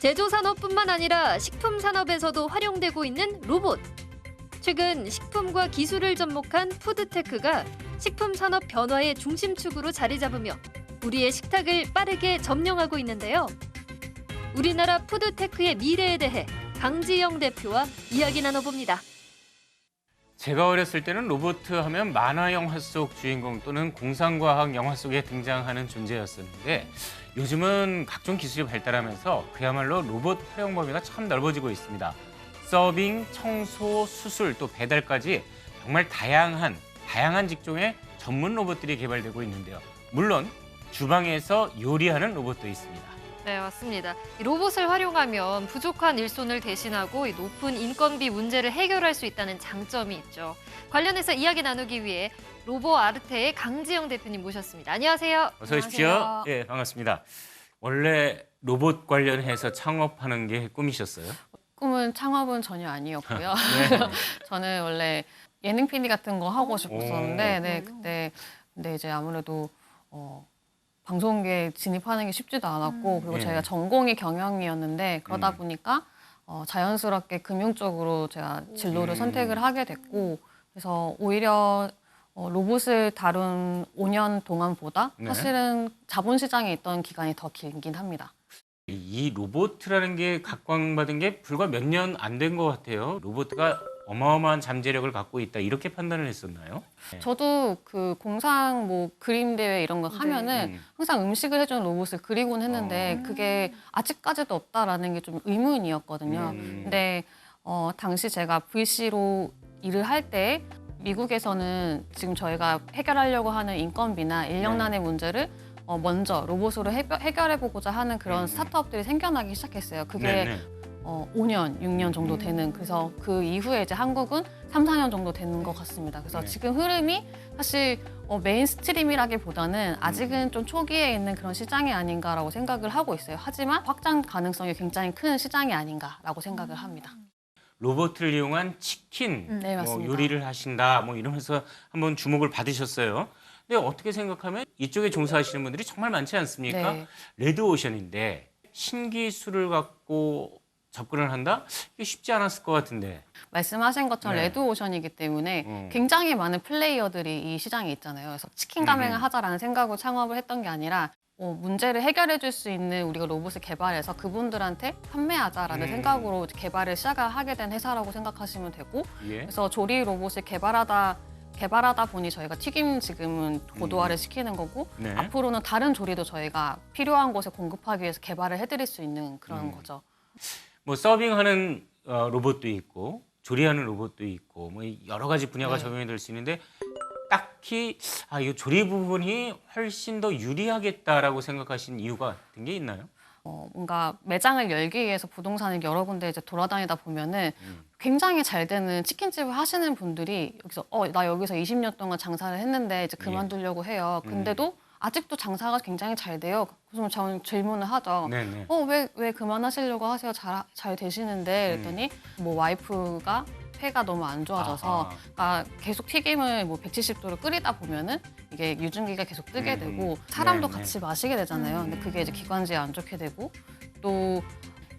제조산업뿐만 아니라 식품산업에서도 활용되고 있는 로봇. 최근 식품과 기술을 접목한 푸드테크가 식품산업 변화의 중심축으로 자리 잡으며 우리의 식탁을 빠르게 점령하고 있는데요. 우리나라 푸드테크의 미래에 대해 강지영 대표와 이야기 나눠봅니다. 제가 어렸을 때는 로봇 하면 만화 영화 속 주인공 또는 공상과학 영화 속에 등장하는 존재였었는데 요즘은 각종 기술이 발달하면서 그야말로 로봇 활용 범위가 참 넓어지고 있습니다. 서빙, 청소, 수술, 또 배달까지 정말 다양한 직종의 전문 로봇들이 개발되고 있는데요. 물론 주방에서 요리하는 로봇도 있습니다. 네, 맞습니다. 이 로봇을 활용하면 부족한 일손을 대신하고 이 높은 인건비 문제를 해결할 수 있다는 장점이 있죠. 관련해서 이야기 나누기 위해 로보아르테의 강지영 대표님 모셨습니다. 안녕하세요. 어서 오십시오. 예, 반갑습니다. 원래 로봇 관련해서 창업하는 게 꿈이셨어요? 꿈은 창업은 전혀 아니었고요. 네. 저는 원래 예능 PD 같은 거 하고 싶었었는데, 그때 근데 이제 아무래도 방송계에 진입하는 게 쉽지도 않았고, 그리고 제가 전공이 경영이었는데 그러다 보니까 자연스럽게 금융 쪽으로 제가 진로를 선택을 하게 됐고, 그래서 오히려 로봇을 다룬 5년 동안보다 사실은 자본시장에 있던 기간이 더 길긴 합니다. 이 로봇이라는 게 각광받은 게 불과 몇 년 안 된 것 같아요. 로봇가 어마어마한 잠재력을 갖고 있다 이렇게 판단을 했었나요? 저도 그 공상 뭐 그림 대회 이런 거 하면은 항상 음식을 해주는 로봇을 그리곤 했는데 그게 아직까지도 없다라는 게 좀 의문이었거든요. 근데 당시 제가 VC로 일을 할 때 미국에서는 지금 저희가 해결하려고 하는 인건비나 인력난의 문제를 먼저 로봇으로 해결해보고자 하는 그런 스타트업들이 생겨나기 시작했어요. 그게 5년, 6년 정도 되는, 그래서 그 이후에 이제 한국은 3, 4년 정도 되는 것 같습니다. 그래서 지금 흐름이 사실 메인스트림이라기보다는 아직은 좀 초기에 있는 그런 시장이 아닌가라고 생각을 하고 있어요. 하지만 확장 가능성이 굉장히 큰 시장이 아닌가라고 생각을 합니다. 로봇을 이용한 치킨 네, 맞습니다. 요리를 하신다 뭐 이러면서 한번 주목을 받으셨어요. 근데 어떻게 생각하면 이쪽에 종사하시는 분들이 정말 많지 않습니까? 네. 레드오션인데 신기술을 갖고 접근을 한다? 이게 쉽지 않았을 것 같은데. 말씀하신 것처럼 네. 레드오션이기 때문에 굉장히 많은 플레이어들이 이 시장에 있잖아요. 그래서 치킨 가맹을 하자라는 생각으로 창업을 했던 게 아니라 문제를 해결해 줄 수 있는 우리가 로봇을 개발해서 그분들한테 판매하자라는 생각으로 개발을 시작하게 된 회사라고 생각하시면 되고, 예. 그래서 조리 로봇을 개발하다 보니 저희가 튀김 지금은 고도화를 시키는 거고, 네. 앞으로는 다른 조리도 저희가 필요한 곳에 공급하기 위해서 개발을 해드릴 수 있는 그런 거죠. 뭐 서빙하는 로봇도 있고 조리하는 로봇도 있고 뭐 여러 가지 분야가 네. 적용이 될 수 있는데 딱히 이 조리 부분이 훨씬 더 유리하겠다라고 생각하신 이유가 같은 게 있나요? 뭔가 매장을 열기 위해서 부동산을 여러 군데 이제 돌아다니다 보면은 굉장히 잘 되는 치킨집을 하시는 분들이 여기서 나 여기서 20년 동안 장사를 했는데 이제 그만두려고 해요. 근데도 아직도 장사가 굉장히 잘 돼요. 그래서 저는 질문을 하죠. 네네. 왜 그만하시려고 하세요? 잘 되시는데 그랬더니 뭐 와이프가 폐가 너무 안 좋아져서 계속 튀김을 뭐 170도로 끓이다 보면은 이게 유증기가 계속 뜨게 되고 사람도 네네. 같이 마시게 되잖아요. 근데 그게 이제 기관지에 안 좋게 되고, 또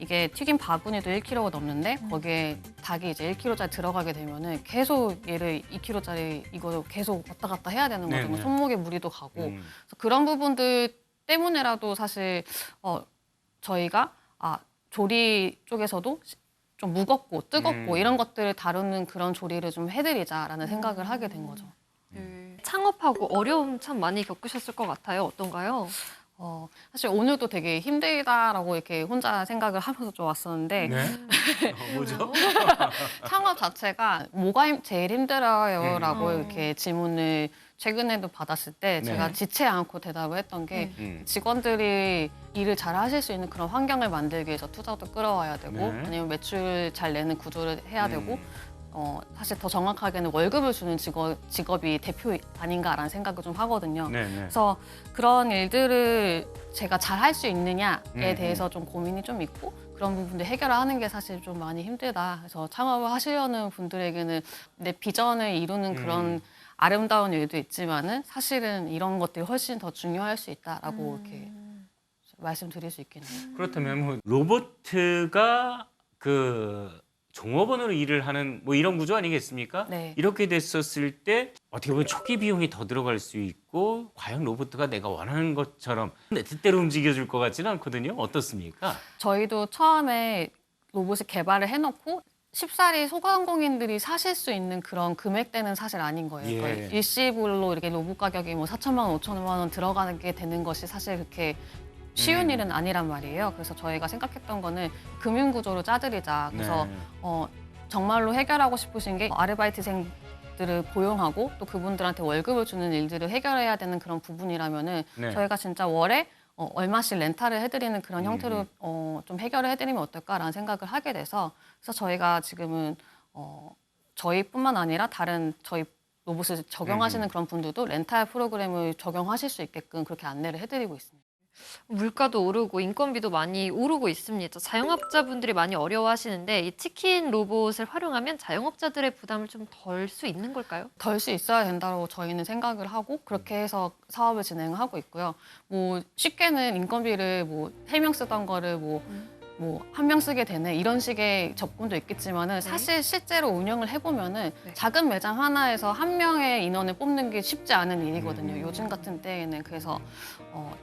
이게 튀김 바구니도 1kg가 넘는데 거기에 닭이 이제 1kg짜리 들어가게 되면은 계속 얘를 2kg짜리 이거 계속 왔다 갔다 해야 되는 거죠. 네네. 손목에 무리도 가고. 그래서 그런 부분들 때문에라도 사실 저희가 조리 쪽에서도 좀 무겁고 뜨겁고 이런 것들을 다루는 그런 조리를 좀 해드리자라는 생각을 하게 된 거죠. 창업하고 어려움 참 많이 겪으셨을 것 같아요. 어떤가요? 사실 오늘도 되게 힘들다라고 이렇게 혼자 생각을 하면서 좀 왔었는데, 네. 뭐죠? 창업 자체가 뭐가 제일 힘들어요라고 이렇게 질문을 최근에도 받았을 때 제가 지체 않고 대답을 했던 게 직원들이 일을 잘 하실 수 있는 그런 환경을 만들기 위해서 투자도 끌어와야 되고 아니면 매출 잘 내는 구조를 해야 되고 사실 더 정확하게는 월급을 주는 직업이 대표 아닌가라는 생각을 좀 하거든요. 그래서 그런 일들을 제가 잘 할 수 있느냐에 대해서 좀 고민이 좀 있고, 그런 부분들 해결하는 게 사실 좀 많이 힘들다. 그래서 창업을 하시려는 분들에게는 내 비전을 이루는 그런 아름다운 일도 있지만은 사실은 이런 것들이 훨씬 더 중요할 수 있다라고 이렇게 말씀드릴 수 있겠네요. 그렇다면 뭐 로보트가 그 종업원으로 일을 하는 뭐 이런 구조 아니겠습니까? 네. 이렇게 됐었을 때 어떻게 보면 초기 비용이 더 들어갈 수 있고 과연 로봇가 내가 원하는 것처럼 내 뜻대로 움직여줄 것 같지는 않거든요. 어떻습니까? 저희도 처음에 로봇을 개발을 해놓고 쉽사리 소상공인들이 사실 수 있는 그런 금액대는 사실 아닌 거예요. 예. 거의 일시불로 이렇게 로봇 가격이 뭐 4천만 원, 5천만 원 들어가는 게 되는 것이 사실 그렇게 쉬운 일은 아니란 말이에요. 그래서 저희가 생각했던 거는 금융구조로 짜드리자. 그래서 네. 정말로 해결하고 싶으신 게 아르바이트생들을 고용하고 또 그분들한테 월급을 주는 일들을 해결해야 되는 그런 부분이라면은 네. 저희가 진짜 월에 얼마씩 렌탈을 해드리는 그런 형태로 좀 해결을 해드리면 어떨까라는 생각을 하게 돼서 그래서 저희가 지금은 저희뿐만 아니라 다른 저희 로봇을 적용하시는 그런 분들도 렌탈 프로그램을 적용하실 수 있게끔 그렇게 안내를 해드리고 있습니다. 물가도 오르고 인건비도 많이 오르고 있습니다. 자영업자분들이 많이 어려워하시는데 이 치킨 로봇을 활용하면 자영업자들의 부담을 좀 덜 수 있는 걸까요? 덜 수 있어야 된다고 저희는 생각을 하고 그렇게 해서 사업을 진행하고 있고요. 뭐 쉽게는 인건비를 뭐 3명 쓰던 거를 뭐 한 명 쓰게 되네 이런 식의 접근도 있겠지만은 사실 실제로 운영을 해보면은 네. 작은 매장 하나에서 한 명의 인원을 뽑는 게 쉽지 않은 일이거든요. 요즘 같은 때에는 그래서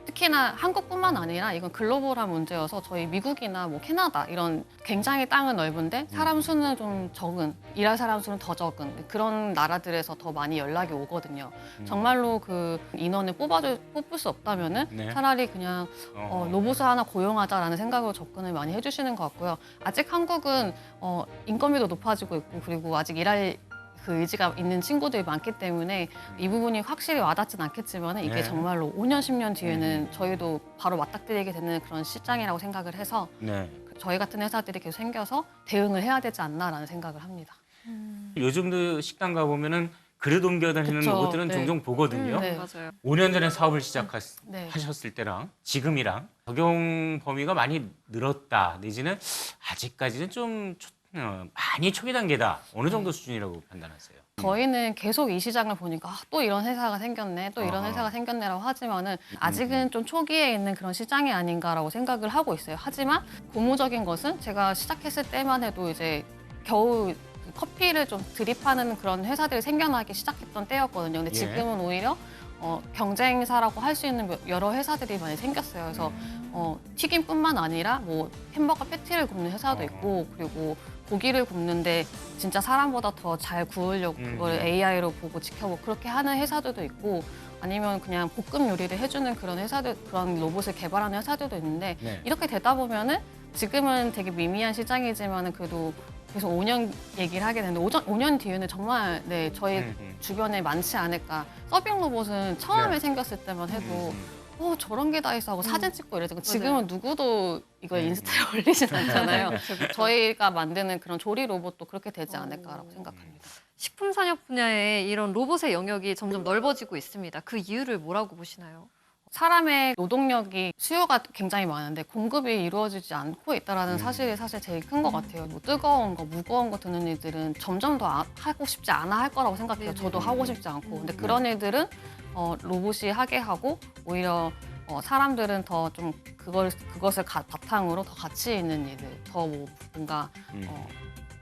특히나 한국뿐만 아니라 이건 글로벌한 문제여서 저희 미국이나 뭐 캐나다 이런 굉장히 땅은 넓은데 사람 수는 좀 적은 일할 사람 수는 더 적은 그런 나라들에서 더 많이 연락이 오거든요. 정말로 그 인원을 뽑을 수 없다면은 네. 차라리 그냥 로봇을 하나 고용하자라는 생각으로 접근을 많이 해주시는 것 같고요. 아직 한국은 인건비도 높아지고 있고 그리고 아직 일할 그 의지가 있는 친구들이 많기 때문에 이 부분이 확실히 와닿진 않겠지만 이게 네. 정말로 5년, 10년 뒤에는 저희도 바로 맞닥뜨리게 되는 그런 시장이라고 생각을 해서 네. 저희 같은 회사들이 계속 생겨서 대응을 해야 되지 않나라는 생각을 합니다. 요즘도 식당 가보면은 그릇 옮겨다니는 그쵸. 로봇들은 네. 종종 보거든요. 네. 맞아요. 5년 전에 사업을 네. 시작하셨을 때랑 지금이랑 적용 범위가 많이 늘었다 내지는 아직까지는 좀 많이 초기 단계다. 어느 정도 수준이라고 판단하세요? 저희는 계속 이 시장을 보니까 또 이런 회사가 생겼네, 또 이런 회사가 생겼네라고 하지만은 아직은 좀 초기에 있는 그런 시장이 아닌가라고 생각을 하고 있어요. 하지만 고무적인 것은 제가 시작했을 때만 해도 이제 겨우 커피를 좀 드립하는 그런 회사들이 생겨나기 시작했던 때였거든요. 근데 예. 지금은 오히려 경쟁사라고 할 수 있는 여러 회사들이 많이 생겼어요. 그래서 튀김뿐만 아니라 뭐 햄버거 패티를 굽는 회사도 있고 그리고 고기를 굽는데 진짜 사람보다 더 잘 구우려고 그걸 AI로 보고 지켜보고 그렇게 하는 회사들도 있고 아니면 그냥 볶음 요리를 해주는 그런 회사들 그런 로봇을 개발하는 회사들도 있는데 네. 이렇게 되다 보면은 지금은 되게 미미한 시장이지만은 그래도 계속 5년 얘기를 하게 되는데 5년 뒤에는 정말 네 저희 주변에 많지 않을까. 서빙 로봇은 처음에 네. 생겼을 때만 해도 저런 게 다 있어 하고 사진 찍고 이러죠. 맞아요. 지금은 누구도 이걸 인스타에 올리진 않잖아요. 그렇죠, 그렇죠. 저희가 만드는 그런 조리 로봇도 그렇게 되지 않을까라고 생각합니다. 식품 산업 분야에 이런 로봇의 영역이 점점 넓어지고 있습니다. 그 이유를 뭐라고 보시나요? 사람의 노동력이 수요가 굉장히 많은데 공급이 이루어지지 않고 있다는 사실이 사실 제일 큰 것 같아요. 뭐 뜨거운 거, 무거운 거 드는 일들은 점점 더 하고 싶지 않아 할 거라고 생각해요. 저도 하고 싶지 않고. 근데 그런 일들은 로봇이 하게 하고 오히려 사람들은 더 좀 그것을 바탕으로 더 가치 있는 일을 더 뭐 뭔가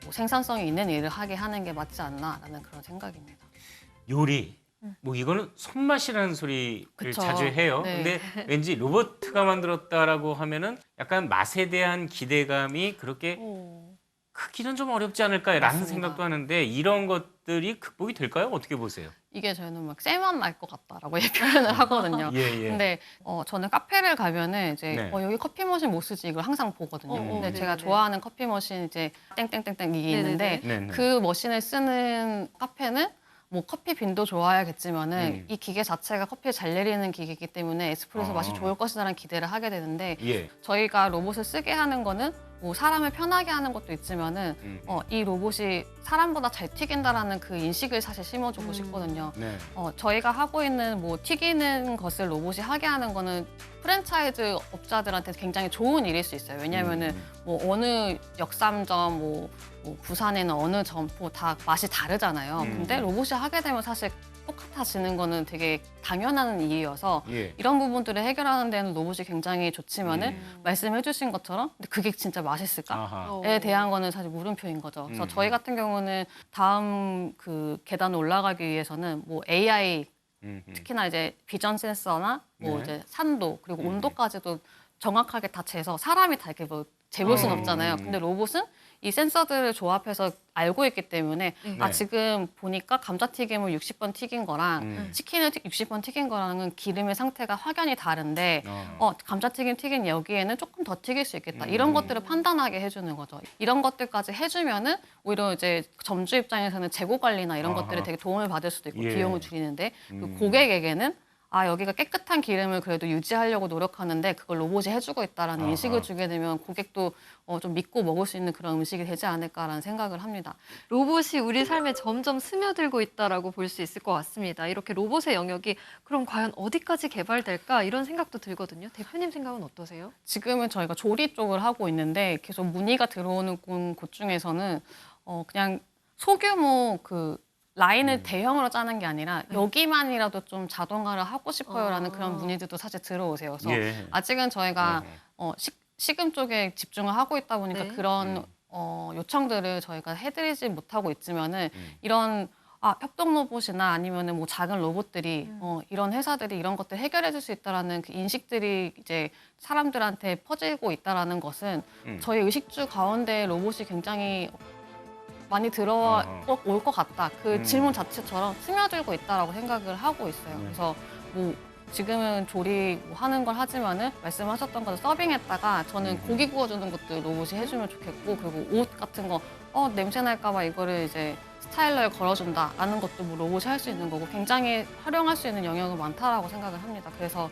뭐 생산성이 있는 일을 하게 하는 게 맞지 않나라는 그런 생각입니다. 요리. 뭐 이거는 손맛이라는 소리를 그쵸. 자주 해요. 네. 근데 왠지 로봇가 만들었다라고 하면은 약간 맛에 대한 기대감이 그렇게 크기는 좀 어렵지 않을까라는 맞습니다. 생각도 하는데 이런 것들이 극복이 될까요? 어떻게 보세요? 이게 저희는 막 쎄맛 날 것 같다라고 표현을 하거든요. 예. 근데 저는 카페를 가면은 이제 네. 여기 커피 머신 못 쓰지 이걸 항상 보거든요. 근데 제가 네네네. 좋아하는 커피 머신 이제 땡땡땡땡 이게 있는데 네네. 그 머신을 쓰는 카페는 뭐 커피 빈도 좋아야겠지만은 이 기계 자체가 커피를 잘 내리는 기계이기 때문에 에스프레소 맛이 좋을 것이라는 기대를 하게 되는데 예. 저희가 로봇을 쓰게 하는 거는 뭐 사람을 편하게 하는 것도 있지만은 이 로봇이 사람보다 잘 튀긴다라는 그 인식을 사실 심어주고 싶거든요. 네. 저희가 하고 있는 뭐 튀기는 것을 로봇이 하게 하는 거는 프랜차이즈 업자들한테 굉장히 좋은 일일 수 있어요. 왜냐하면은 뭐 어느 역삼점, 뭐 부산에는 어느 점포 다 맛이 다르잖아요. 근데 로봇이 하게 되면 사실 똑같아지는 거는 되게 당연한 일이어서 예. 이런 부분들을 해결하는 데는 로봇이 굉장히 좋지만은 말씀해 주신 것처럼 근데 그게 진짜 맛있을까에 아하. 대한 거는 사실 물음표인 거죠. 그래서 음. 저희 같은 경우는 다음 그 계단을 올라가기 위해서는 뭐 AI 특히나 이제 비전 센서나 뭐 네. 이제 산도 그리고 온도까지도 정확하게 다 재서 사람이 다 이렇게 뭐 재볼 순 없잖아요. 근데 로봇은 이 센서들을 조합해서 알고 있기 때문에 네. 지금 보니까 감자튀김을 60번 튀긴 거랑 치킨을 60번 튀긴 거랑은 기름의 상태가 확연히 다른데 감자튀김 튀긴 여기에는 조금 더 튀길 수 있겠다. 이런 것들을 판단하게 해주는 거죠. 이런 것들까지 해주면은 오히려 이제 점주 입장에서는 재고 관리나 이런 아하. 것들에 되게 도움을 받을 수도 있고 예. 비용을 줄이는데 그 고객에게는 여기가 깨끗한 기름을 그래도 유지하려고 노력하는데 그걸 로봇이 해주고 있다라는 아하. 인식을 주게 되면 고객도 좀 믿고 먹을 수 있는 그런 음식이 되지 않을까라는 생각을 합니다. 로봇이 우리 삶에 점점 스며들고 있다라고 볼 수 있을 것 같습니다. 이렇게 로봇의 영역이 그럼 과연 어디까지 개발될까 이런 생각도 들거든요. 대표님 생각은 어떠세요? 지금은 저희가 조리 쪽을 하고 있는데 계속 문의가 들어오는 곳 중에서는 그냥 소규모 그 라인을 대형으로 짜는 게 아니라 여기만이라도 좀 자동화를 하고 싶어요라는 그런 문의들도 사실 들어오세요. 그래서 예. 아직은 저희가 식음 쪽에 집중을 하고 있다 보니까 네. 그런 요청들을 저희가 해드리지 못하고 있지만은 이런 협동 로봇이나 아니면은 뭐 작은 로봇들이 이런 회사들이 이런 것들 해결해 줄 수 있다라는 그 인식들이 이제 사람들한테 퍼지고 있다라는 것은 저희 의식주 가운데 로봇이 굉장히 많이 들어와 올 것 같다. 그 질문 자체처럼 스며들고 있다라고 생각을 하고 있어요. 그래서 뭐 지금은 조리 뭐 하는 걸 하지만은 말씀하셨던 것처럼 서빙했다가 저는 고기 구워주는 것도 로봇이 해주면 좋겠고 그리고 옷 같은 거 냄새 날까봐 이거를 이제 스타일러에 걸어준다라는 것도 뭐 로봇이 할 수 있는 거고 굉장히 활용할 수 있는 영역은 많다라고 생각을 합니다. 그래서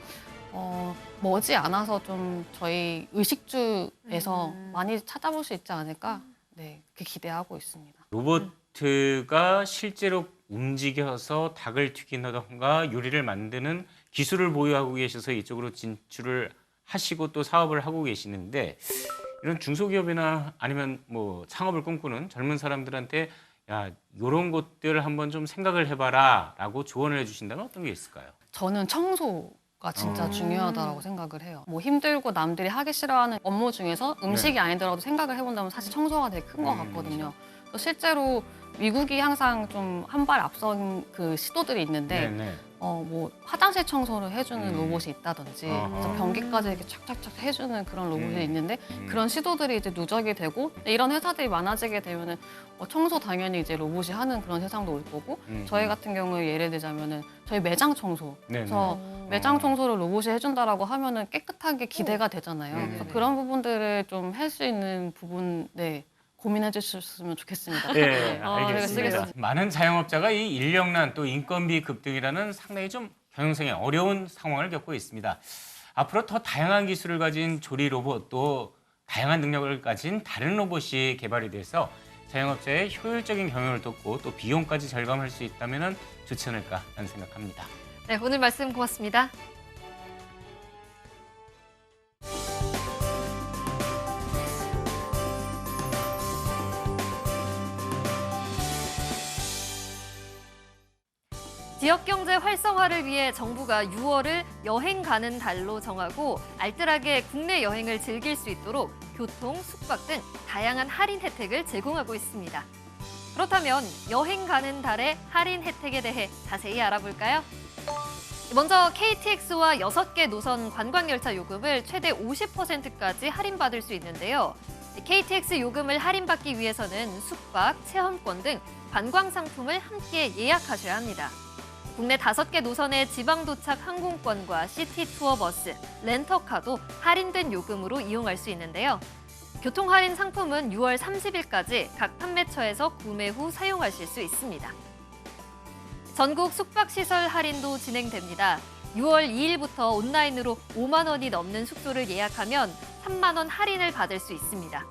머지 않아서 좀 저희 의식주에서 많이 찾아볼 수 있지 않을까? 네, 그렇게 기대하고 있습니다. 로봇가 실제로 움직여서 닭을 튀긴다던가 요리를 만드는 기술을 보유하고 계셔서 이쪽으로 진출을 하시고 또 사업을 하고 계시는데 이런 중소기업이나 아니면 뭐 창업을 꿈꾸는 젊은 사람들한테 야, 요런 것들 한번 좀 생각을 해봐라라고 조언을 해주신다면 어떤 게 있을까요? 저는 청소가 진짜 중요하다고 생각을 해요. 뭐 힘들고 남들이 하기 싫어하는 업무 중에서 음식이 아니더라도 생각을 해본다면 사실 청소가 되게 큰 것 같거든요. 그래서 실제로 미국이 항상 좀 한 발 앞선 그 시도들이 있는데 네네. 뭐 화장실 청소를 해주는 로봇이 있다든지 아하. 그래서 변기까지 이렇게 착착착 해주는 그런 로봇이 있는데 그런 시도들이 이제 누적이 되고 이런 회사들이 많아지게 되면은 청소 당연히 이제 로봇이 하는 그런 세상도 올 거고 저희 같은 경우에 예를 들자면은 저희 매장 청소 네네. 그래서 매장 청소를 로봇이 해준다라고 하면은 깨끗한 게 기대가 되잖아요. 그래서 그런 부분들을 좀 할 수 있는 부분 고민해 주셨으면 좋겠습니다. 네, 저희가 알겠습니다. 쓰겠습니다. 많은 자영업자가 이 인력난 또 인건비 급등이라는 상당히 좀 경영상에 어려운 상황을 겪고 있습니다. 앞으로 더 다양한 기술을 가진 조리 로봇 또 다양한 능력을 가진 다른 로봇이 개발이 돼서 자영업자의 효율적인 경영을 돕고 또 비용까지 절감할 수 있다면 좋지 않을까 하는 생각합니다. 네, 오늘 말씀 고맙습니다. 지역경제 활성화를 위해 정부가 6월을 여행 가는 달로 정하고 알뜰하게 국내 여행을 즐길 수 있도록 교통, 숙박 등 다양한 할인 혜택을 제공하고 있습니다. 그렇다면 여행 가는 달의 할인 혜택에 대해 자세히 알아볼까요? 먼저 KTX와 6개 노선 관광열차 요금을 최대 50%까지 할인받을 수 있는데요. KTX 요금을 할인받기 위해서는 숙박, 체험권 등 관광 상품을 함께 예약하셔야 합니다. 국내 5개 노선의 지방도착 항공권과 시티투어 버스, 렌터카도 할인된 요금으로 이용할 수 있는데요. 교통할인 상품은 6월 30일까지 각 판매처에서 구매 후 사용하실 수 있습니다. 전국 숙박시설 할인도 진행됩니다. 6월 2일부터 온라인으로 5만 원이 넘는 숙소를 예약하면 3만 원 할인을 받을 수 있습니다.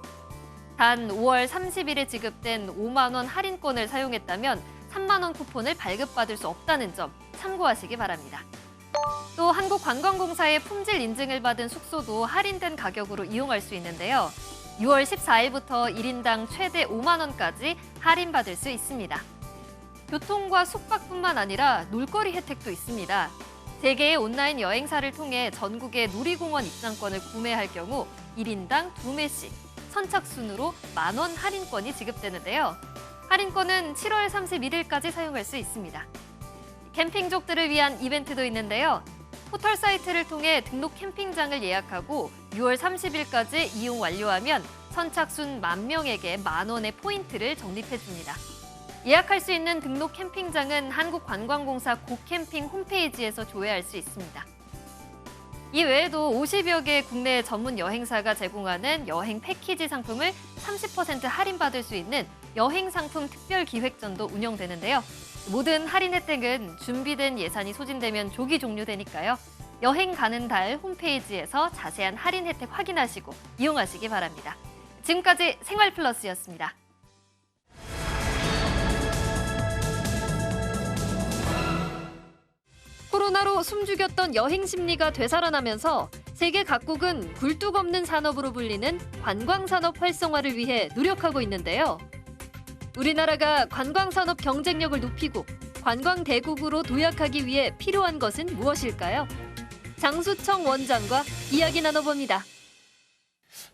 단 5월 30일에 지급된 5만 원 할인권을 사용했다면 3만 원 쿠폰을 발급받을 수 없다는 점 참고하시기 바랍니다. 또 한국관광공사의 품질 인증을 받은 숙소도 할인된 가격으로 이용할 수 있는데요. 6월 14일부터 1인당 최대 5만 원까지 할인받을 수 있습니다. 교통과 숙박뿐만 아니라 놀거리 혜택도 있습니다. 3개의 온라인 여행사를 통해 전국의 놀이공원 입장권을 구매할 경우 1인당 2매씩 선착순으로 만원 할인권이 지급되는데요. 할인권은 7월 31일까지 사용할 수 있습니다. 캠핑족들을 위한 이벤트도 있는데요. 포털 사이트를 통해 등록 캠핑장을 예약하고 6월 30일까지 이용 완료하면 선착순 10,000명에게 만원의 포인트를 적립해줍니다. 예약할 수 있는 등록 캠핑장은 한국관광공사 고캠핑 홈페이지에서 조회할 수 있습니다. 이 외에도 50여 개의 국내 전문 여행사가 제공하는 여행 패키지 상품을 30% 할인받을 수 있는 여행상품 특별기획전도 운영되는데요. 모든 할인 혜택은 준비된 예산이 소진되면 조기 종료되니까요. 여행 가는 달 홈페이지에서 자세한 할인 혜택 확인하시고 이용하시기 바랍니다. 지금까지 생활플러스였습니다. 코로나로 숨죽였던 여행 심리가 되살아나면서 세계 각국은 굴뚝 없는 산업으로 불리는 관광산업 활성화를 위해 노력하고 있는데요. 우리나라가 관광산업 경쟁력을 높이고 관광 대국으로 도약하기 위해 필요한 것은 무엇일까요? 장수청 원장과 이야기 나눠봅니다.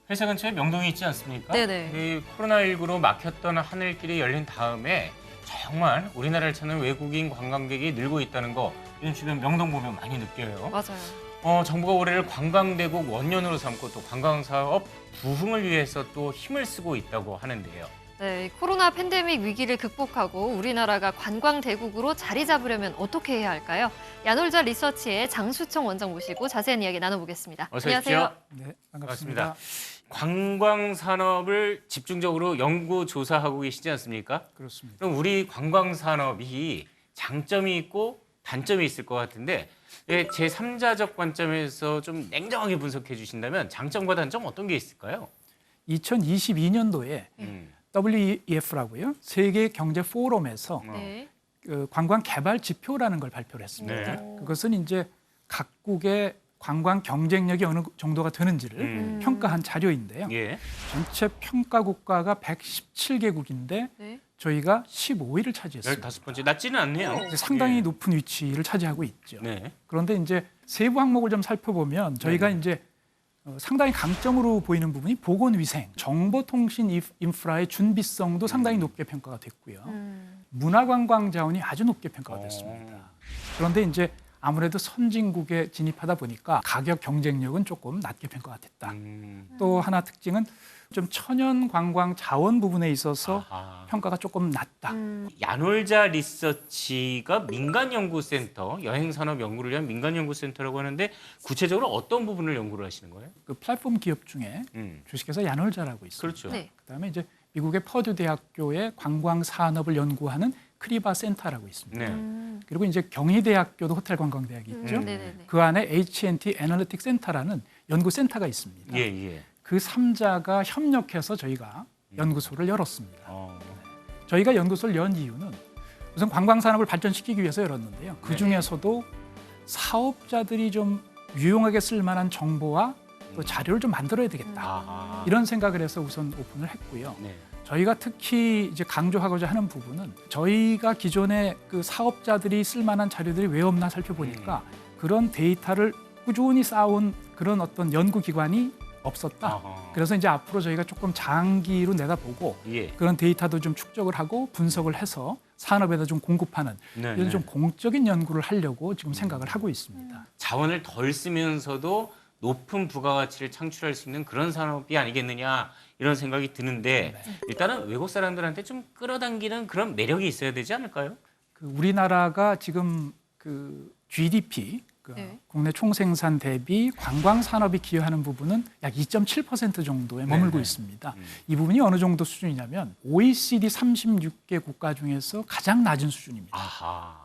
회사 근처에 명동이 있지 않습니까? 네네. 이 코로나19로 막혔던 하늘길이 열린 다음에 정말 우리나라를 찾는 외국인 관광객이 늘고 있다는 거 이건 지금 명동 보면 많이 느껴요. 맞아요. 정부가 올해를 관광대국 원년으로 삼고 또 관광사업 부흥을 위해서 또 힘을 쓰고 있다고 하는데요. 네, 코로나 팬데믹 위기를 극복하고 우리나라가 관광 대국으로 자리 잡으려면 어떻게 해야 할까요? 야놀자 리서치의 장수청 원장 모시고 자세한 이야기 나눠보겠습니다. 어서 안녕하세요. 오십시오. 네, 반갑습니다. 관광 산업을 집중적으로 연구 조사하고 계시지 않습니까? 그렇습니다. 그럼 우리 관광 산업이 장점이 있고 단점이 있을 것 같은데 제3자적 관점에서 좀 냉정하게 분석해 주신다면 장점과 단점 어떤 게 있을까요? 2022년도에 WEF라고요. 세계 경제 포럼에서 네. 그 관광 개발 지표라는 걸 발표를 했습니다. 네. 그것은 이제 각국의 관광 경쟁력이 어느 정도가 되는지를 평가한 자료인데요. 예. 전체 평가 국가가 117개국인데 네. 저희가 15위를 차지했습니다. 15번째 낮지는 않네요. 상당히 예. 높은 위치를 차지하고 있죠. 네. 그런데 이제 세부 항목을 좀 살펴보면 저희가 네. 이제 상당히 강점으로 보이는 부분이 보건위생, 정보통신 인프라의 준비성도 상당히 높게 평가가 됐고요. 문화관광 자원이 아주 높게 평가가 됐습니다. 그런데 이제 아무래도 선진국에 진입하다 보니까 가격 경쟁력은 조금 낮게 평가가 됐다. 또 하나 특징은 좀 천연 관광 자원 부분에 있어서 아하. 평가가 조금 낮다. 야놀자 리서치가 민간연구센터, 여행산업 연구를 위한 민간연구센터라고 하는데 구체적으로 어떤 부분을 연구를 하시는 거예요? 그 플랫폼 기업 중에 주식회사 야놀자라고 있습니다. 그렇죠. 네. 그다음에 이제 미국의 퍼듀 대학교의 관광 산업을 연구하는 크리바 센터라고 있습니다. 네. 그리고 이제 경희대학교도 호텔 관광대학이 있죠. 네네네. 그 안에 H&T 애널리틱 센터라는 연구 센터가 있습니다. 예, 예. 그 3자가 협력해서 저희가 연구소를 열었습니다. 어. 저희가 연구소를 연 이유는 우선 관광 산업을 발전시키기 위해서 열었는데요. 그 중에서도 사업자들이 좀 유용하게 쓸 만한 정보와 또 자료를 좀 만들어야 되겠다. 아하. 이런 생각을 해서 우선 오픈을 했고요. 네. 저희가 특히 이제 강조하고자 하는 부분은 저희가 기존에 그 사업자들이 쓸 만한 자료들이 왜 없나 살펴보니까 그런 데이터를 꾸준히 쌓아온 그런 어떤 연구기관이 없었다. 아하. 그래서 이제 앞으로 저희가 조금 장기로 내다보고 예. 그런 데이터도 좀 축적을 하고 분석을 해서 산업에다 좀 공급하는 네, 이런 네. 좀 공적인 연구를 하려고 지금 생각을 하고 있습니다. 자원을 덜 쓰면서도 높은 부가가치를 창출할 수 있는 그런 산업이 아니겠느냐 이런 생각이 드는데 일단은 외국 사람들한테 좀 끌어당기는 그런 매력이 있어야 되지 않을까요? 그 우리나라가 지금 그 GDP 네. 국내 총생산 대비 관광 산업이 기여하는 부분은 약 2.7% 정도에 머물고 네네. 있습니다. 이 부분이 어느 정도 수준이냐면 OECD 36개 국가 중에서 가장 낮은 수준입니다. 아하.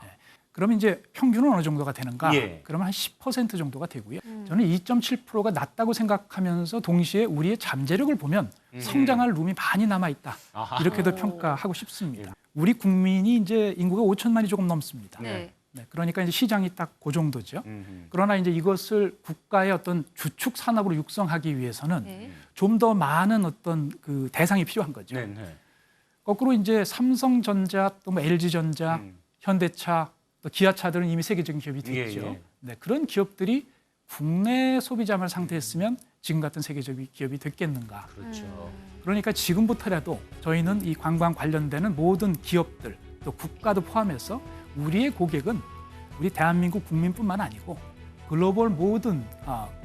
그러면 이제 평균은 어느 정도가 되는가? 예. 그러면 한 10% 정도가 되고요. 저는 2.7%가 낮다고 생각하면서 동시에 우리의 잠재력을 보면 성장할 룸이 많이 남아 있다. 아하. 이렇게도 평가하고 싶습니다. 우리 국민이 이제 인구가 5천만이 조금 넘습니다. 네. 네, 그러니까 이제 시장이 딱 그 정도죠. 음흠. 그러나 이제 이것을 국가의 어떤 주축 산업으로 육성하기 위해서는 네. 좀 더 많은 어떤 그 대상이 필요한 거죠. 네, 네. 거꾸로 이제 삼성전자 또 뭐 LG전자, 현대차 또 기아차들은 이미 세계적인 기업이 됐죠. 예. 네, 그런 기업들이 국내 소비자만 상대했으면 지금 같은 세계적인 기업이 됐겠는가. 그렇죠. 그러니까 지금부터라도 저희는 이 관광 관련되는 모든 기업들 또 국가도 포함해서 우리의 고객은 우리 대한민국 국민뿐만 아니고 글로벌 모든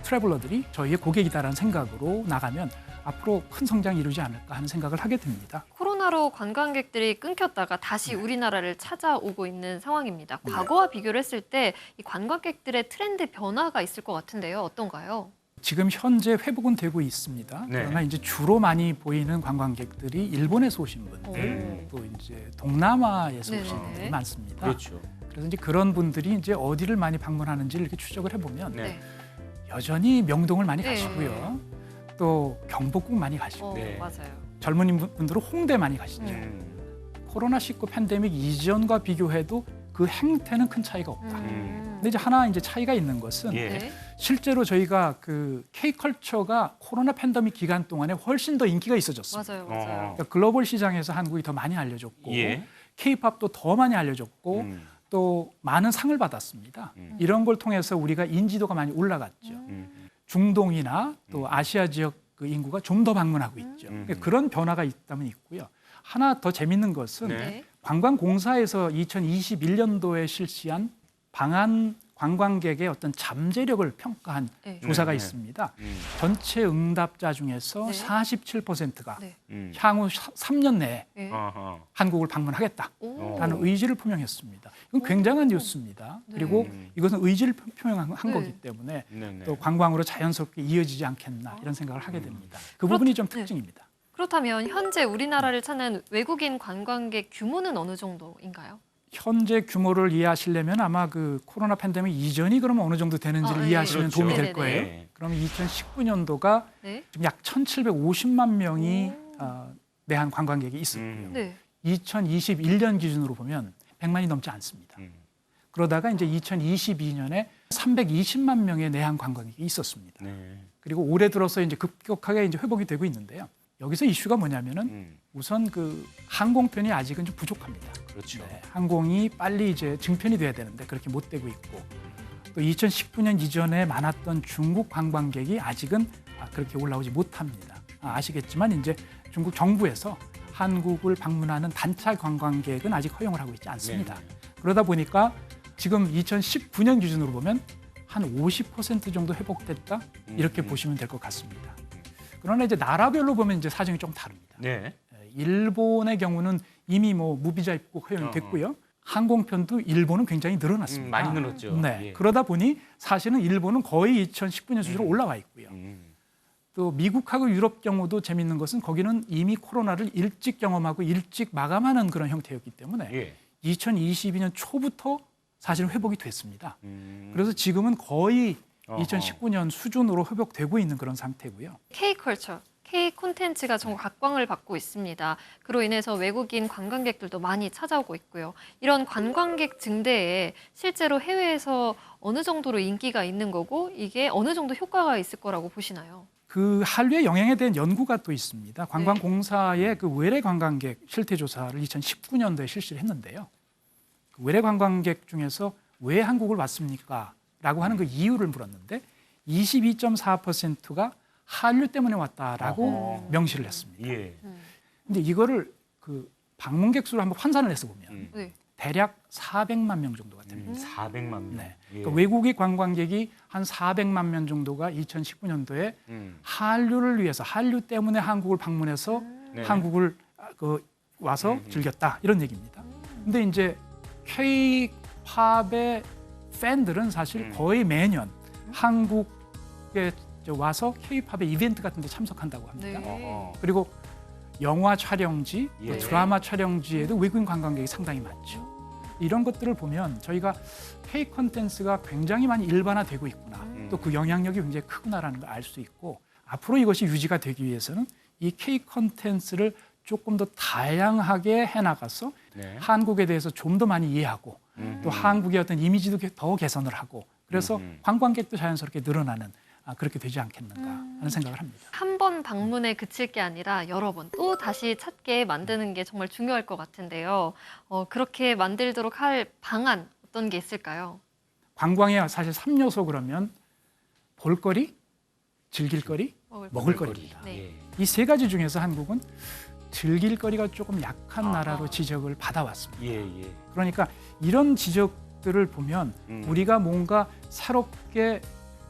트래블러들이 저희의 고객이다라는 생각으로 나가면 앞으로 큰 성장이 이루지 않을까 하는 생각을 하게 됩니다. 코로나로 관광객들이 끊겼다가 다시 우리나라를 찾아오고 있는 상황입니다. 과거와 비교를 했을 때 이 관광객들의 트렌드 변화가 있을 것 같은데요. 어떤가요? 지금 현재 회복은 되고 있습니다. 네. 그러나 이제 주로 많이 보이는 관광객들이 일본에서 오신 분들, 또 이제 동남아에서 오신 네네. 분들이 많습니다. 그렇죠. 그래서 이제 그런 분들이 이제 어디를 많이 방문하는지를 이렇게 추적을 해보면 네. 여전히 명동을 많이 네. 가시고요. 또 경복궁 많이 가시고 네. 맞아요. 젊은 분들은 홍대 많이 가시죠. 코로나19 팬데믹 이전과 비교해도 그 행태는 큰 차이가 없다. 근데 이제 하나 이제 차이가 있는 것은 예. 네. 실제로 저희가 그 K컬처가 코로나 팬데믹 기간 동안에 훨씬 더 인기가 있어졌습니다. 맞아요. 그러니까 글로벌 시장에서 한국이 더 많이 알려졌고 예. K팝도 더 많이 알려졌고 음. 또 많은 상을 받았습니다. 이런 걸 통해서 우리가 인지도가 많이 올라갔죠. 중동이나 또 아시아 지역 그 인구가 좀 더 방문하고 있죠. 그러니까 그런 변화가 있다면 있고요. 하나 더 재밌는 것은 네. 네. 관광공사에서 2021년도에 실시한 방한 관광객의 어떤 잠재력을 평가한 네. 조사가 네. 있습니다. 전체 응답자 중에서 네. 47%가 네. 향후 3년 내에 네. 어허. 한국을 방문하겠다라는 오. 의지를 표명했습니다. 이건 굉장한 뉴스입니다. 그리고 이것은 의지를 표명한 네. 거기 때문에 네네. 또 관광으로 자연스럽게 이어지지 않겠나 이런 생각을 하게 됩니다. 그 부분이 좀 네. 특징입니다. 그렇다면 현재 우리나라를 찾는 외국인 관광객 규모는 어느 정도인가요? 현재 규모를 이해하시려면 아마 그 코로나 팬데믹 이전이 그러면 어느 정도 되는지를 네. 이해하시면 그렇죠. 도움이 될 네네네. 거예요. 네. 그러면 2019년도가 네. 지금 약 1,750만 명이 내한 관광객이 있었고요. 네. 2021년 기준으로 보면 100만이 넘지 않습니다. 그러다가 이제 2022년에 320만 명의 내한 관광객이 있었습니다. 네. 그리고 올해 들어서 이제 급격하게 이제 회복이 되고 있는데요. 여기서 이슈가 뭐냐면은 우선 그 항공편이 아직은 좀 부족합니다. 그렇죠. 네, 항공이 빨리 이제 증편이 돼야 되는데 그렇게 못 되고 있고 또 2019년 이전에 많았던 중국 관광객이 아직은 그렇게 올라오지 못합니다. 아시겠지만 이제 중국 정부에서 한국을 방문하는 단차 관광객은 아직 허용을 하고 있지 않습니다. 네. 그러다 보니까 지금 2019년 기준으로 보면 한 50% 정도 회복됐다 이렇게 보시면 될 것 같습니다. 그러나 이제 나라별로 보면 이제 사정이 좀 다릅니다. 네. 일본의 경우는 이미 뭐 무비자 입국 허용이 됐고요. 항공편도 일본은 굉장히 늘어났습니다. 많이 늘었죠. 네. 예. 그러다 보니 사실은 일본은 거의 2019년 수준으로 올라와 있고요. 또 미국하고 유럽 경우도 재밌는 것은 거기는 이미 코로나를 일찍 경험하고 일찍 마감하는 그런 형태였기 때문에 예. 2022년 초부터 사실은 회복이 됐습니다. 그래서 지금은 거의 어허. 2019년 수준으로 회복되고 있는 그런 상태고요. K컬처, K콘텐츠가 전국 각광을 받고 있습니다. 그로 인해서 외국인 관광객들도 많이 찾아오고 있고요. 이런 관광객 증대에 실제로 해외에서 어느 정도로 인기가 있는 거고 이게 어느 정도 효과가 있을 거라고 보시나요? 그 한류의 영향에 대한 연구가 또 있습니다. 관광공사의 그 외래 관광객 실태 조사를 2019년도에 실시를 했는데요. 그 외래 관광객 중에서 왜 한국을 왔습니까? 라고 하는 그 이유를 물었는데 22.4%가 한류 때문에 왔다라고 명시를 했습니다. 예. 근데 이거를 그 방문객 수로 한번 환산을 해서 보면 네. 대략 400만 명 정도가 됩니다. 400만 명. 네. 예. 그러니까 외국인 관광객이 한 400만 명 정도가 2019년도에 한류를 위해서 한류 때문에 한국을 방문해서 네. 한국을 와서 즐겼다 이런 얘기입니다. 근데 이제 K-팝의 팬들은 사실 거의 매년 한국에 와서 K-팝의 이벤트 같은 데 참석한다고 합니다. 네. 어허. 그리고 영화 촬영지, 또 예. 드라마 촬영지에도 외국인 관광객이 상당히 많죠. 이런 것들을 보면 저희가 K 콘텐츠가 굉장히 많이 일반화되고 있구나. 또 그 영향력이 굉장히 크구나라는 걸 알 수 있고 앞으로 이것이 유지가 되기 위해서는 이 K 콘텐츠를 조금 더 다양하게 해나가서 네. 한국에 대해서 좀 더 많이 이해하고 또 한국의 어떤 이미지도 더 개선을 하고 그래서 관광객도 자연스럽게 늘어나는 그렇게 되지 않겠는가 하는 생각을 합니다. 한 번 방문에 그칠 게 아니라 여러 번 또 다시 찾게 만드는 게 정말 중요할 것 같은데요. 그렇게 만들도록 할 방안 어떤 게 있을까요? 관광의 사실 3요소 그러면 볼거리, 즐길거리, 먹을거리입니다. 네. 이 세 가지 중에서 한국은 즐길거리가 조금 약한 아하. 나라로 지적을 받아왔습니다. 예, 예. 그러니까 이런 지적들을 보면 우리가 뭔가 새롭게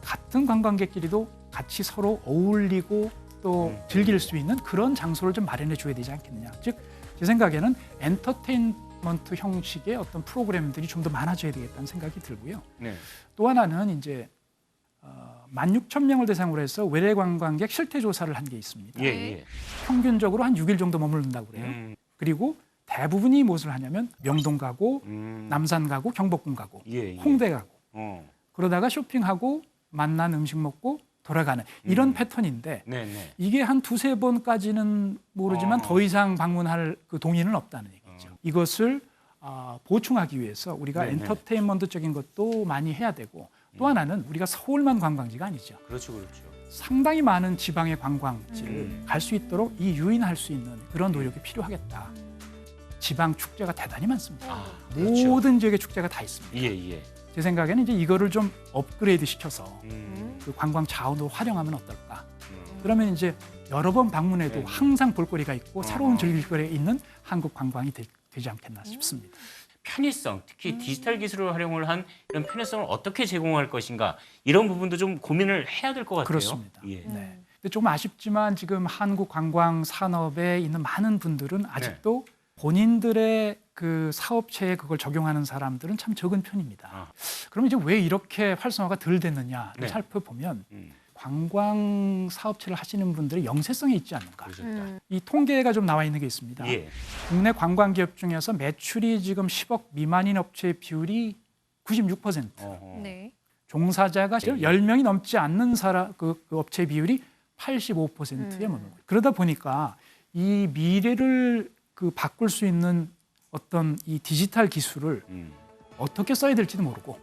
같은 관광객끼리도 같이 서로 어울리고 또 즐길 수 있는 그런 장소를 좀 마련해 줘야 되지 않겠느냐. 즉, 제 생각에는 엔터테인먼트 형식의 어떤 프로그램들이 좀 더 많아져야 되겠다는 생각이 들고요. 네. 또 하나는 이제 16,000명을 대상으로 해서 외래 관광객 실태 조사를 한 게 있습니다. 예, 예. 평균적으로 한 6일 정도 머무른다고 그래요. 그리고 대부분이 무엇을 하냐면 명동 가고 남산 가고 경복궁 가고 예, 예. 홍대 가고 어. 그러다가 쇼핑하고 만난 음식 먹고 돌아가는 이런 패턴인데 네, 네. 이게 한 두세 번까지는 모르지만 더 이상 방문할 그 동의는 없다는 얘기죠. 이것을 보충하기 위해서 우리가 네네. 엔터테인먼트적인 것도 많이 해야 되고 또 하나는 우리가 서울만 관광지가 아니죠. 그렇죠, 그렇죠. 상당히 많은 지방의 관광지를 갈 수 있도록 이 유인할 수 있는 그런 노력이 필요하겠다. 지방 축제가 대단히 많습니다. 그렇죠. 모든 지역의 축제가 다 있습니다. 예, 예. 제 생각에는 이제 이거를 좀 업그레이드 시켜서 그 관광 자원으로 활용하면 어떨까? 그러면 이제 여러 번 방문해도 네. 항상 볼거리가 있고 새로운 즐길거리가 있는 한국 관광이 되지 않겠나 싶습니다. 편의성, 특히 디지털 기술을 활용을 한 이런 편의성을 어떻게 제공할 것인가 이런 부분도 좀 고민을 해야 될 것 같아요. 그렇습니다. 예. 네. 근데 조금 아쉽지만 지금 한국 관광 산업에 있는 많은 분들은 아직도 본인들의 그 사업체에 그걸 적용하는 사람들은 참 적은 편입니다. 그러면 이제 왜 이렇게 활성화가 덜 됐느냐를 네. 살펴보면 관광 사업체를 하시는 분들의 영세성이 있지 않는가. 그러셨다. 이 통계가 좀 나와 있는 게 있습니다. 예. 국내 관광 기업 중에서 매출이 지금 10억 미만인 업체의 비율이 96%. 어허. 네. 종사자가 네. 10명이 넘지 않는 그 업체 비율이 85%에 머무는 거예요. 그러다 보니까 이 미래를 그 바꿀 수 있는 어떤 이 디지털 기술을 어떻게 써야 될지도 모르고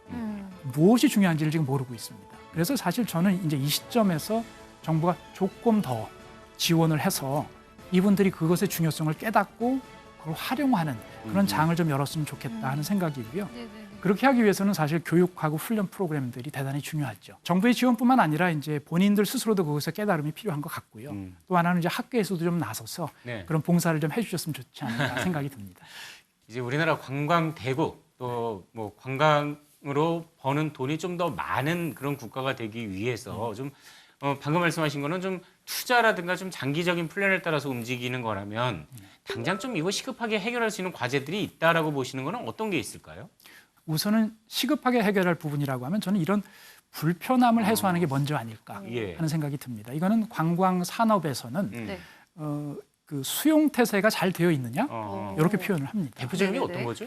무엇이 중요한지를 지금 모르고 있습니다. 그래서 사실 저는 이제 이 시점에서 정부가 조금 더 지원을 해서 이분들이 그것의 중요성을 깨닫고 그걸 활용하는 그런 장을 좀 열었으면 좋겠다 하는 생각이고요. 네네. 그렇게 하기 위해서는 사실 교육하고 훈련 프로그램들이 대단히 중요하죠. 정부의 지원뿐만 아니라 이제 본인들 스스로도 그것에 깨달음이 필요한 것 같고요. 또 하나는 이제 학교에서도 좀 나서서 네. 그런 봉사를 좀 해주셨으면 좋지 않을까 생각이 듭니다. 이제 우리나라 관광 대국 또 뭐 관광으로 버는 돈이 좀 더 많은 그런 국가가 되기 위해서 좀 방금 말씀하신 거는 좀 투자라든가 좀 장기적인 플랜을 따라서 움직이는 거라면 당장 좀 이거 시급하게 해결할 수 있는 과제들이 있다라고 보시는 거는 어떤 게 있을까요? 우선은 시급하게 해결할 부분이라고 하면 저는 이런 불편함을 해소하는 게 먼저 아닐까 예. 하는 생각이 듭니다. 이거는 관광 산업에서는 네. 그 수용 태세가 잘 되어 있느냐 이렇게 표현을 합니다. 대표적인 게 네네네. 어떤 거죠?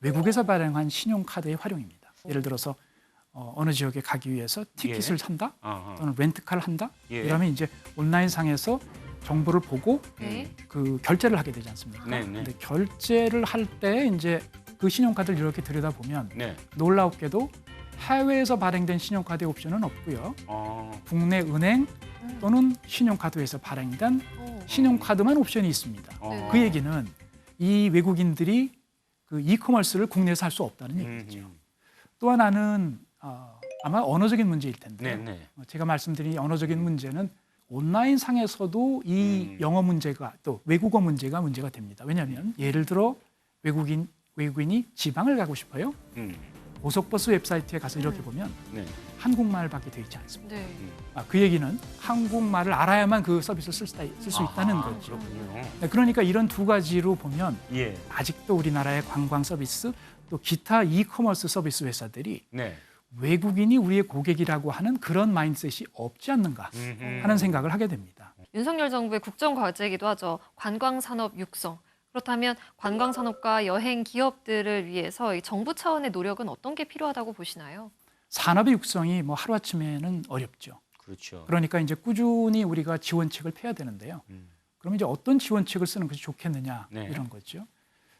외국에서 발행한 신용카드의 활용입니다. 예를 들어서 어느 지역에 가기 위해서 티켓을 예. 산다 어허. 또는 렌트카를 한다 예. 이러면 이제 온라인상에서 정보를 보고 네. 그 결제를 하게 되지 않습니까? 네, 네. 근데 결제를 할 때 이제 그 신용카드를 이렇게 들여다보면 네. 놀랍게도 해외에서 발행된 신용카드의 옵션은 없고요. 국내 은행 또는 신용카드에서 발행된 신용카드만 옵션이 있습니다. 그 얘기는 이 외국인들이 그 이커머스를 국내에서 할 수 없다는 얘기죠. 또 하나는 아마 언어적인 문제일 텐데 네, 네. 제가 말씀드린 언어적인 문제는 온라인 상에서도 이 영어 문제가 또 외국어 문제가 됩니다. 왜냐하면 예를 들어 외국인이 지방을 가고 싶어요. 고속버스 웹사이트에 가서 이렇게 보면 네. 한국말밖에 되어 있지 않습니다. 네. 그 얘기는 한국말을 알아야만 그 서비스를 쓸 수 있다는 거죠. 그렇군요. 네, 그러니까 이런 두 가지로 보면 예. 아직도 우리나라의 관광 서비스 또 기타 이커머스 서비스 회사들이 네. 외국인이 우리의 고객이라고 하는 그런 마인드셋이 없지 않는가 하는 생각을 하게 됩니다. 윤석열 정부의 국정 과제이기도 하죠. 관광 산업 육성. 그렇다면 관광 산업과 여행 기업들을 위해서 이 정부 차원의 노력은 어떤 게 필요하다고 보시나요? 산업의 육성이 뭐 하루아침에는 어렵죠. 그렇죠. 그러니까 이제 꾸준히 우리가 지원책을 펴야 되는데요. 그럼 이제 어떤 지원책을 쓰는 것이 좋겠느냐 네. 이런 거죠.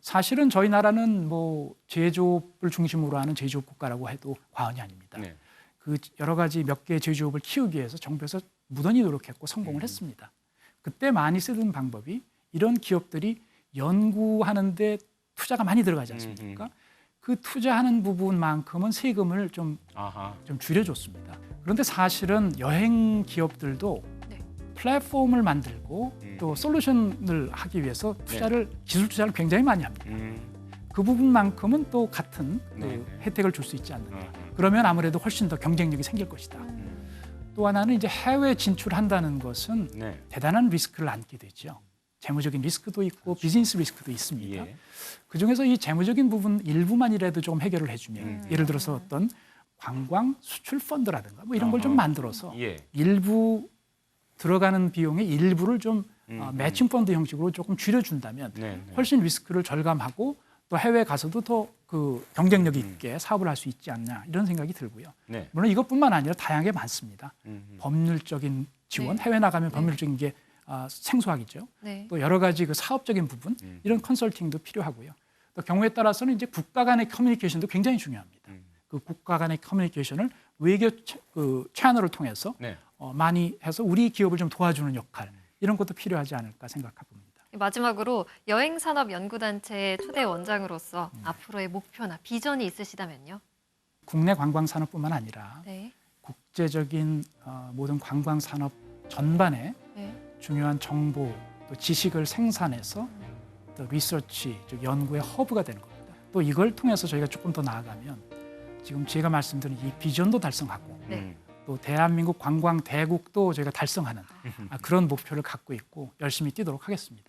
사실은 저희 나라는 뭐 제조업을 중심으로 하는 제조업 국가라고 해도 과언이 아닙니다. 네. 그 여러 가지 몇 개의 제조업을 키우기 위해서 정부에서 무던히 노력했고 성공을 했습니다. 그때 많이 쓰던 방법이 이런 기업들이 연구하는데 투자가 많이 들어가지 않습니까? 그 투자하는 부분만큼은 세금을 좀 줄여줬습니다. 그런데 사실은 여행 기업들도 네. 플랫폼을 만들고 또 솔루션을 하기 위해서 기술 투자를 굉장히 많이 합니다. 그 부분만큼은 또 같은 그 혜택을 줄 수 있지 않는가. 그러면 아무래도 훨씬 더 경쟁력이 생길 것이다. 또 하나는 이제 해외 진출한다는 것은 대단한 리스크를 안게 되죠. 재무적인 리스크도 있고 비즈니스 리스크도 있습니다. 그중에서 이 재무적인 부분 일부만이라도 좀 해결을 해주면 예를 들어서 어떤 관광 수출 펀드라든가 뭐 이런 걸 좀 만들어서 일부 들어가는 비용의 일부를 좀 매칭 펀드 형식으로 조금 줄여준다면 훨씬 리스크를 절감하고 또 해외 가서도 더 그 경쟁력 있게 사업을 할 수 있지 않냐 이런 생각이 들고요. 물론 이것뿐만 아니라 다양하게 많습니다. 법률적인 지원, 해외 나가면 법률적인 게 생소하겠죠. 또 여러 가지 그 사업적인 부분 이런 컨설팅도 필요하고요. 또 경우에 따라서는 이제 국가 간의 커뮤니케이션도 굉장히 중요합니다. 그 국가 간의 커뮤니케이션을 외교 그 채널을 통해서 많이 해서 우리 기업을 좀 도와주는 역할 이런 것도 필요하지 않을까 생각합니다. 마지막으로 여행산업연구단체의 초대 원장으로서 앞으로의 목표나 비전이 있으시다면요? 국내 관광산업뿐만 아니라 국제적인 모든 관광산업 전반에 중요한 정보 또 지식을 생산해서 또 리서치, 즉 연구의 허브가 되는 겁니다. 또 이걸 통해서 저희가 조금 더 나아가면 지금 제가 말씀드린 이 비전도 달성하고 또 대한민국 관광 대국도 저희가 달성하는 그런 목표를 갖고 있고 열심히 뛰도록 하겠습니다.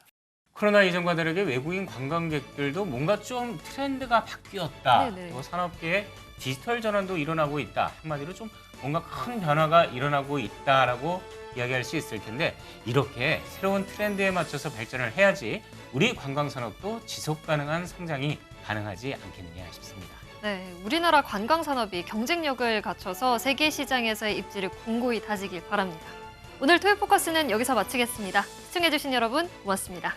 코로나 이전과 다르게 외국인 관광객들도 뭔가 좀 트렌드가 바뀌었다. 또 산업계에 디지털 전환도 일어나고 있다. 한마디로 좀 뭔가 큰 변화가 일어나고 있다라고 이야기할 수 있을 텐데 이렇게 새로운 트렌드에 맞춰서 발전을 해야지 우리 관광산업도 지속 가능한 성장이 가능하지 않겠느냐 싶습니다. 네, 우리나라 관광산업이 경쟁력을 갖춰서 세계 시장에서의 입지를 공고히 다지길 바랍니다. 오늘 토요포커스는 여기서 마치겠습니다. 시청해주신 여러분 고맙습니다.